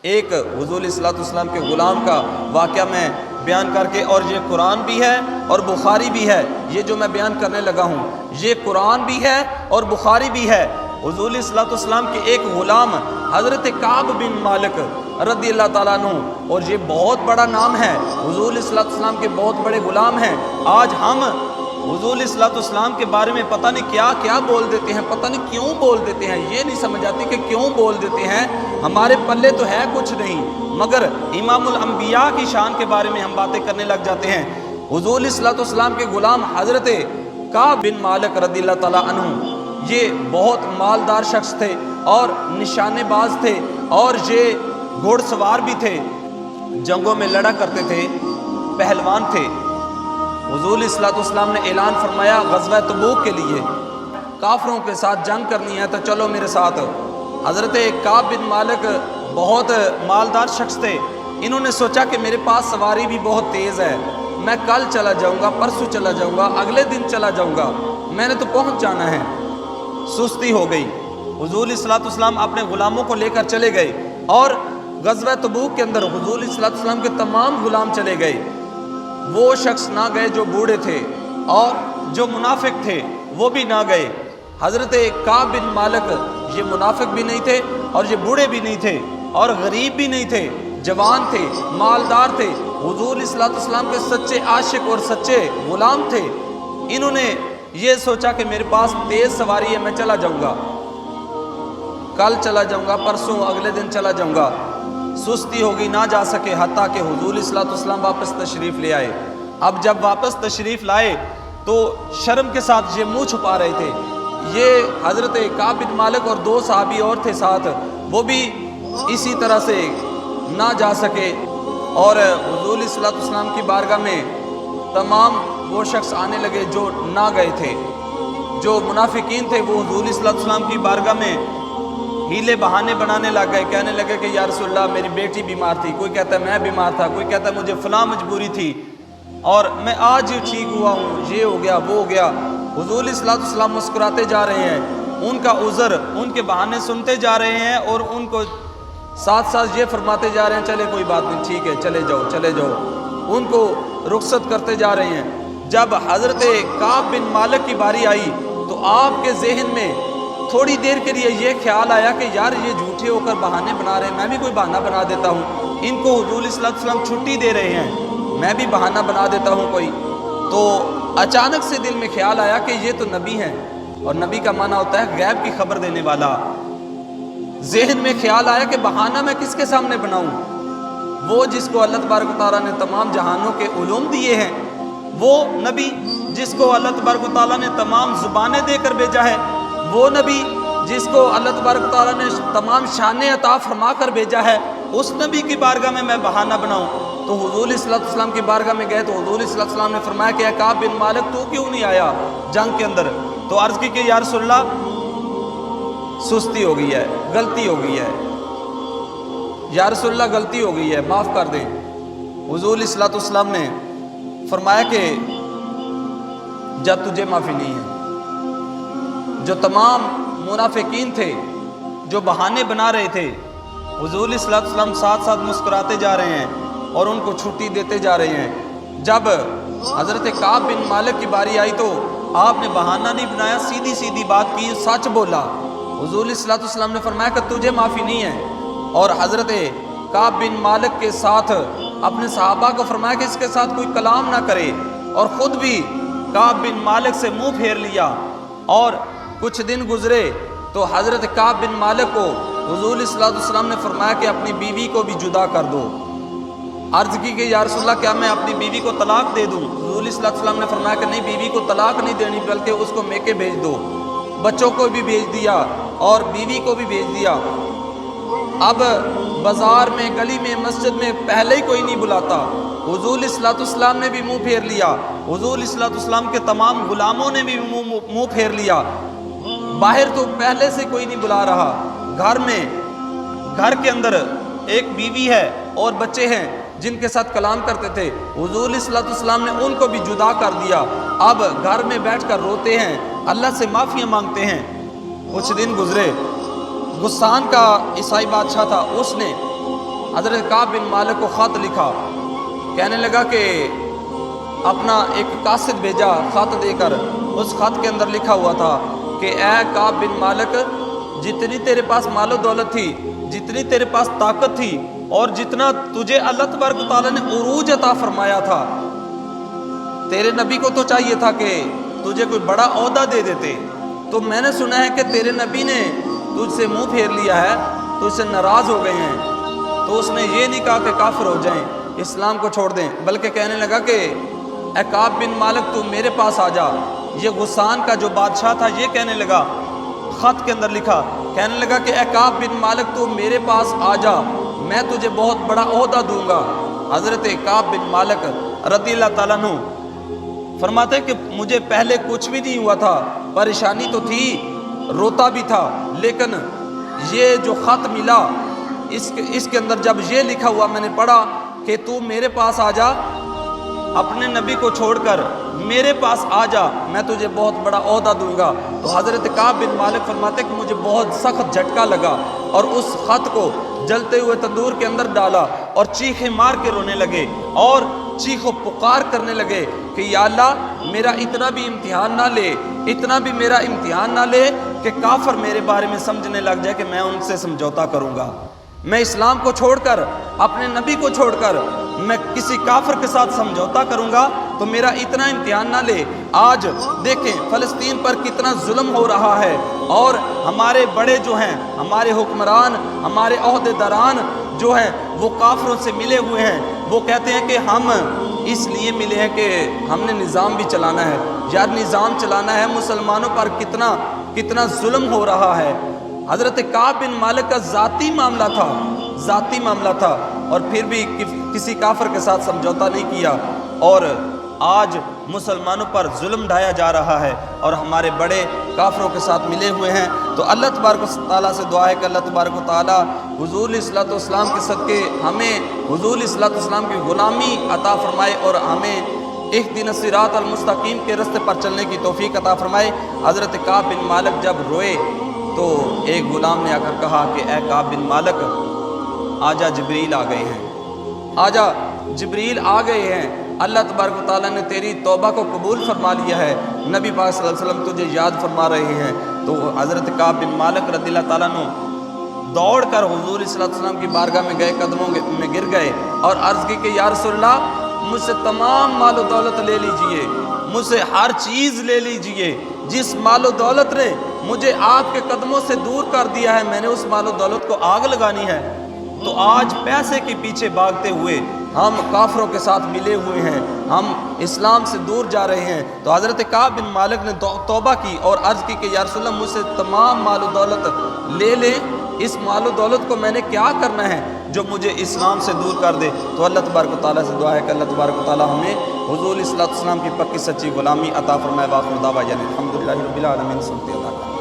ایک حضور صلی اللہ علیہ وسلم کے غلام کا واقعہ میں بیان کر کے، اور یہ قرآن بھی ہے اور بخاری بھی ہے، یہ جو میں بیان کرنے لگا ہوں یہ قرآن بھی ہے اور بخاری بھی ہے۔ حضور صلی اللہ علیہ وسلم کے ایک غلام حضرت کعب بن مالک رضی اللہ تعالیٰ عنہ، اور یہ بہت بڑا نام ہے، حضور صلی اللہ علیہ وسلم کے بہت بڑے غلام ہیں۔ آج ہم حضور صلی اللہ علیہ وسلم کے بارے میں پتہ نہیں کیا کیا بول دیتے ہیں، پتہ نہیں کیوں بول دیتے ہیں، یہ نہیں سمجھ آتی کہ کیوں بول دیتے ہیں۔ ہمارے پلے تو ہے کچھ نہیں، مگر امام الانبیاء کی شان کے بارے میں ہم باتیں کرنے لگ جاتے ہیں۔ حضور صلی اللہ علیہ وسلم کے غلام حضرت کعب بن مالک رضی اللہ تعالیٰ عنہ، یہ بہت مالدار شخص تھے اور نشانے باز تھے، اور یہ گھوڑ سوار بھی تھے، جنگوں میں لڑا کرتے تھے، پہلوان تھے۔ حضور صلی اللہ علیہ وسلم نے اعلان فرمایا غزوہ تبوک کے لیے کافروں کے ساتھ جنگ کرنی ہے تو چلو میرے ساتھ۔ حضرت کعب بن مالک بہت مالدار شخص تھے، انہوں نے سوچا کہ میرے پاس سواری بھی بہت تیز ہے، میں کل چلا جاؤں گا، پرسوں چلا جاؤں گا، اگلے دن چلا جاؤں گا، میں نے تو پہنچ جانا ہے۔ سستی ہو گئی، حضور صلی اللہ علیہ وسلم اپنے غلاموں کو لے کر چلے گئے، اور غزوہ تبوک کے اندر حضور صلی اللہ علیہ وسلم کے تمام غلام چلے گئے۔ وہ شخص نہ گئے جو بوڑھے تھے، اور جو منافق تھے وہ بھی نہ گئے۔ حضرت کعب بن مالک یہ منافق بھی نہیں تھے اور یہ بوڑھے بھی نہیں تھے اور غریب بھی نہیں تھے، جوان تھے، مالدار تھے، حضور صلی اللہ علیہ وسلم کے سچے عاشق اور سچے غلام تھے۔ انہوں نے یہ سوچا کہ میرے پاس تیز سواری ہے، میں چلا جاؤں گا، کل چلا جاؤں گا، پرسوں اگلے دن چلا جاؤں گا۔ سستی ہوگی، نہ جا سکے، حتیٰ کہ حضور صلی اللہ علیہ وسلم واپس تشریف لے آئے۔ اب جب واپس تشریف لائے تو شرم کے ساتھ یہ منہ چھپا رہے تھے۔ یہ حضرت کعب بن مالک اور دو صحابی اور تھے ساتھ، وہ بھی اسی طرح سے نہ جا سکے، اور حضور صلی اللہ علیہ وسلم کی بارگاہ میں تمام وہ شخص آنے لگے جو نہ گئے تھے، جو منافقین تھے، وہ حضور صلی اللہ علیہ وسلم کی بارگاہ میں ہیلے بہانے بنانے لگ گئے، کہنے لگے کہ یا رسول اللہ میری بیٹی بیمار تھی، کوئی کہتا ہے میں بیمار تھا، کوئی کہتا ہے مجھے فلاں مجبوری تھی اور میں آج ٹھیک ہوا ہوں، یہ ہو گیا وہ ہو گیا۔ حضور صلی اللہ علیہ وسلم مسکراتے جا رہے ہیں، ان کا عذر، ان کے بہانے سنتے جا رہے ہیں، اور ان کو ساتھ ساتھ یہ فرماتے جا رہے ہیں چلے کوئی بات نہیں، ٹھیک ہے، چلے جاؤ چلے جاؤ، ان کو رخصت کرتے جا رہے ہیں۔ جب حضرت کعب بن مالک کی باری آئی تو آپ کے ذہن میں تھوڑی دیر کے لیے یہ خیال آیا کہ یار یہ جھوٹے ہو کر بہانے بنا رہے ہیں، میں بھی کوئی بہانہ بنا دیتا ہوں، ان کو حضور صلی اللہ علیہ وسلم چھٹی دے رہے ہیں، میں بھی بہانہ بنا دیتا ہوں کوئی۔ تو اچانک سے دل میں خیال آیا کہ یہ تو نبی ہیں، اور نبی کا معنی ہوتا ہے غیب کی خبر دینے والا۔ ذہن میں خیال آیا کہ بہانہ میں کس کے سامنے بناؤں؟ وہ جس کو اللہ تبارک و تعالیٰ نے تمام جہانوں کے علوم دیے ہیں، وہ نبی جس کو اللہ تبارک و تعالیٰ نے تمام زبانیں دے کر بھیجا ہے، وہ نبی جس کو اللہ تبارک و تعالیٰ نے تمام شانیں عطا فرما کر بھیجا ہے، اس نبی کی بارگاہ میں بہانہ بناؤں؟ تو حضور صلی اللہ علیہ وسلم کی بارگاہ میں گئے تو حضور صلی اللہ علیہ وسلم نے فرمایا کہ اے کعب بن مالک تو کیوں نہیں آیا جنگ کے اندر؟ تو عرض کی کہ یا رسول اللہ سستی ہو گئی ہے، غلطی ہو گئی ہے، یا رسول اللہ غلطی ہو گئی ہے، معاف کر دیں۔ حضور صلی اللہ علیہ وسلم نے فرمایا کہ جب تجھے معافی نہیں ہے۔ جو تمام منافقین تھے جو بہانے بنا رہے تھے، حضور صلی اللہ علیہ وسلم ساتھ ساتھ مسکراتے جا رہے ہیں اور ان کو چھٹی دیتے جا رہے ہیں۔ جب حضرت کعب بن مالک کی باری آئی تو آپ نے بہانہ نہیں بنایا، سیدھی سیدھی بات کی، سچ بولا۔ حضور صلی اللہ علیہ وسلم نے فرمایا کہ تجھے معافی نہیں ہے، اور حضرت کعب بن مالک کے ساتھ اپنے صحابہ کو فرمایا کہ اس کے ساتھ کوئی کلام نہ کرے، اور خود بھی کعب بن مالک سے منہ پھیر لیا۔ اور کچھ دن گزرے تو حضرت کعب بن مالک کو حضور صلی اللہ علیہ وسلم نے فرمایا کہ اپنی بیوی کو بھی جدا کر دو۔ عرض کی کہ یا رسول اللہ کیا میں اپنی بیوی کو طلاق دے دوں؟ حضور صلی اللہ علیہ وسلم نے فرمایا کہ نہیں، بیوی کو طلاق نہیں دینی، بلکہ اس کو میکے بھیج دو۔ بچوں کو بھی بھیج دیا اور بیوی کو بھی بھیج دیا۔ اب بازار میں، گلی میں، مسجد میں پہلے ہی کوئی نہیں بلاتا، حضور صلی اللہ علیہ وسلم نے بھی منہ پھیر لیا، حضور صلی اللہ علیہ وسلم کے تمام غلاموں نے بھی منہ پھیر لیا۔ باہر تو پہلے سے کوئی نہیں بلا رہا، گھر میں، گھر کے اندر ایک بیوی ہے اور بچے ہیں جن کے ساتھ کلام کرتے تھے، حضور صلی اللہ علیہ وسلم نے ان کو بھی جدا کر دیا۔ اب گھر میں بیٹھ کر روتے ہیں، اللہ سے معافیاں مانگتے ہیں۔ کچھ دن گزرے، غسان کا عیسائی بادشاہ تھا، اس نے حضرت کعب بن مالک کو خط لکھا، کہنے لگا کہ اپنا ایک قاصد بھیجا خط دے کر، اس خط کے اندر لکھا ہوا تھا کہ اے کعب بن مالک، جتنی تیرے پاس مال و دولت تھی، جتنی تیرے پاس طاقت تھی، اور جتنا تجھے اللہ تبارک و تعالیٰ نے عروج عطا فرمایا تھا، تیرے نبی کو تو چاہیے تھا کہ تجھے کوئی بڑا عہدہ دے دیتے، تو میں نے سنا ہے کہ تیرے نبی نے تجھ سے منہ پھیر لیا ہے، تجھ سے ناراض ہو گئے ہیں۔ تو اس نے یہ نہیں کہا کہ کافر ہو جائیں، اسلام کو چھوڑ دیں، بلکہ کہنے لگا کہ اے کعب بن مالک تو میرے پاس آ جا۔ یہ غسان کا جو بادشاہ تھا یہ کہنے لگا، خط کے اندر لکھا، کہنے لگا کہ اے کعب بن مالک تو میرے پاس آ جا، میں تجھے بہت بڑا عہدہ دوں گا۔ حضرت کعب بن مالک رضی اللہ تعالیٰ عنہ فرماتے ہیں کہ مجھے پہلے کچھ بھی نہیں ہوا تھا، پریشانی تو تھی، روتا بھی تھا، لیکن یہ جو خط ملا اس کے اندر جب یہ لکھا ہوا میں نے پڑھا کہ تو میرے پاس آ جا، اپنے نبی کو چھوڑ کر میرے پاس آ جا، میں تجھے بہت بڑا عہدہ دوں گا۔ تو حضرت کعب بن مالک فرماتے کہ مجھے بہت سخت جھٹکا لگا، اور اس خط کو جلتے ہوئے تندور کے اندر ڈالا اور چیخیں مار کے رونے لگے اور چیخ و پکار کرنے لگے کہ یا اللہ میرا اتنا بھی امتحان نہ لے، اتنا بھی میرا امتحان نہ لے کہ کافر میرے بارے میں سمجھنے لگ جائے کہ میں ان سے سمجھوتا کروں گا، میں اسلام کو چھوڑ کر، اپنے نبی کو چھوڑ کر میں کسی کافر کے ساتھ سمجھوتا کروں گا، تو میرا اتنا امتحان نہ لے۔ آج دیکھیں فلسطین پر کتنا ظلم ہو رہا ہے، اور ہمارے بڑے جو ہیں، ہمارے حکمران، ہمارے عہدیداران جو ہیں وہ کافروں سے ملے ہوئے ہیں، وہ کہتے ہیں کہ ہم اس لیے ملے ہیں کہ ہم نے نظام بھی چلانا ہے۔ یار نظام چلانا ہے، مسلمانوں پر کتنا ظلم ہو رہا ہے۔ حضرت کعب بن مالک کا ذاتی معاملہ تھا، اور پھر بھی کسی کافر کے ساتھ سمجھوتا نہیں کیا، اور آج مسلمانوں پر ظلم ڈھایا جا رہا ہے اور ہمارے بڑے کافروں کے ساتھ ملے ہوئے ہیں۔ تو اللہ تبارک و تعالیٰ سے دعا ہے کہ اللہ تبارک و تعالیٰ حضور علیہ الصلوۃ والسلام کے صدقے ہمیں حضور علیہ الصلوۃ والسلام کی غلامی عطا فرمائے، اور ہمیں اہدنا الصراط المستقیم کے راستے پر چلنے کی توفیق عطا فرمائے۔ حضرت کعب بن مالک جب روئے تو ایک غلام نے آ کر کہا کہ اے کعب بن مالک آجا، جبریل آ گئے ہیں، آجا جبریل آ گئے ہیں، اللہ تبارک و تعالیٰ نے تیری توبہ کو قبول فرما لیا ہے، نبی پاک صلی اللہ علیہ وسلم تجھے یاد فرما رہے ہیں۔ تو حضرت کعب بن مالک رضی اللہ تعالیٰ عنہ دوڑ کر حضور صلی اللہ علیہ وسلم کی بارگاہ میں گئے، قدموں میں گر گئے اور عرض کی کہ یا رسول اللہ مجھ سے تمام مال و دولت لے لیجئے، مجھ سے ہر چیز لے لیجئے، جس مال و دولت نے مجھے آپ کے قدموں سے دور کر دیا ہے، میں نے اس مال و دولت کو آگ لگانی ہے۔ تو آج پیسے کے پیچھے بھاگتے ہوئے ہم کافروں کے ساتھ ملے ہوئے ہیں، ہم اسلام سے دور جا رہے ہیں۔ تو حضرت کعب بن مالک نے توبہ کی اور عرض کی کہ یا رسول اللہ مجھ سے تمام مال و دولت لے لیں، اس مال و دولت کو میں نے کیا کرنا ہے جو مجھے اسلام سے دور کر دے۔ تو اللہ تبارک و تعالیٰ سے دعا ہے کہ اللہ تبارک و تعالیٰ ہمیں حضور علیہ الصلوۃ والسلام کی پکی سچی غلامی عطا فرمائے۔ واخر دعوانا الحمدللہ رب العالمین۔ سنتے عطا